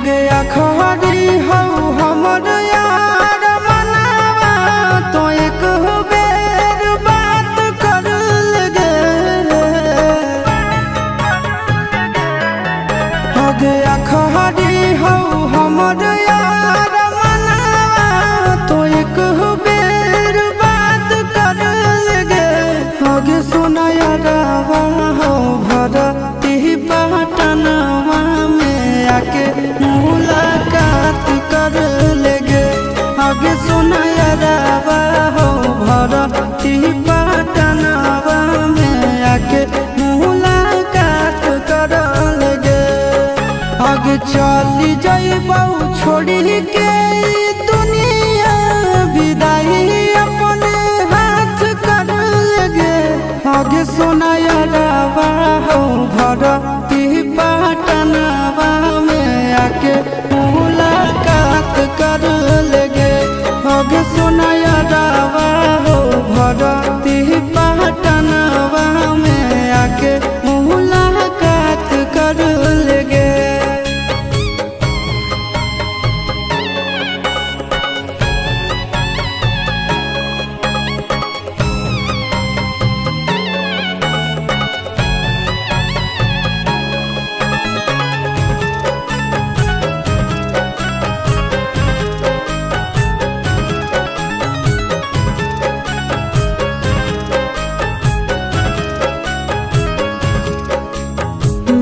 गया खरी हो हमर यार मनावा तो एक बेर बात कर लगे। हो गया खरी हो हमर यार मनावा तो एक बेर बात कर लगे। हो गे सुना यारवा हो भरती पटनवा में आके मुलाकात कर लेगे। आगे सुना यारवा हो भरती पटनवा में आके मुलाकात कर लेगे। आगे चली जाइबौ छोड़ी के दुनिया विदाई अपने हाथ कर लेगे। आगे सुना यारवा हो भरती पटनवा में आके मुलाकात कर लेगे। आगे सुना यारवा हो भरती पटनवा में आके मुलाकात कर लेगे।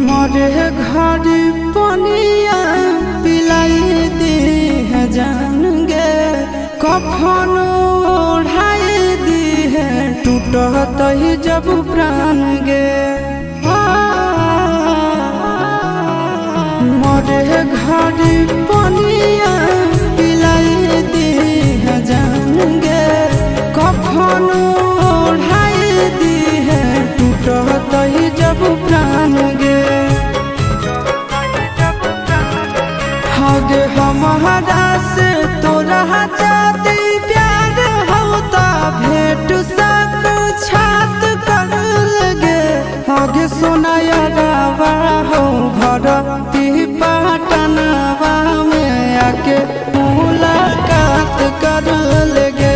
मोरे घर पनिया पिलाई दी है जान गे। कफन ओढ़ाई दी है टूटत ही जब प्राण गे। मोरे घर पनिया पिलाई दी है जान गे। कफन ओढ़ाई दी है टूटत ही जब प्राण गे। आगे हमारा से तोरा जाती प्यार होता भेंट साक्षात कर लगे। आगे सुना यारवा हो भरती पटनवा में आके मुलाकात कर लेगे।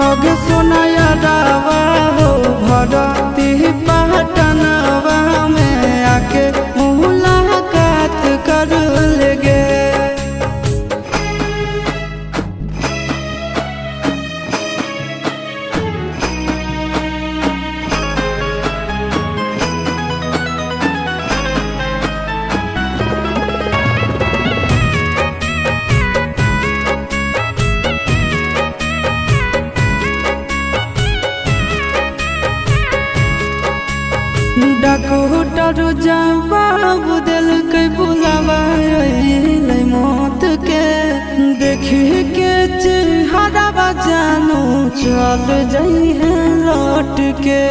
आगे सुना यारवा हो भरती पटनवा में आके मुलाकात कर लेगे। डॉक्टर जवाब दिल के बुलावा मौत के। देखी के चेहरा जानू चल जाई है लौट के।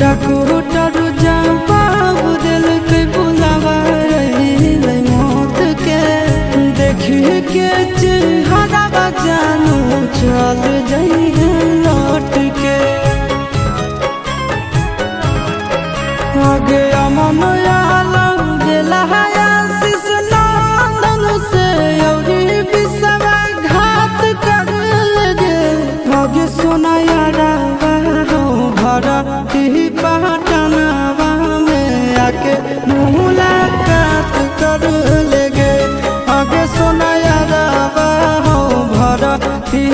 डॉक्टर जवाब दिल के बुलावा मौत के। देखी के चेहरा जानू चल जाई है लौट के। आगे अमन आलम दिला आशीष नंदन से औरी विश्वासघात कर लगे। आगे सुना यारवा हो भरती पटनवा में आके मुलाकात कर लेगे। आगे सुना यारवा हो भरती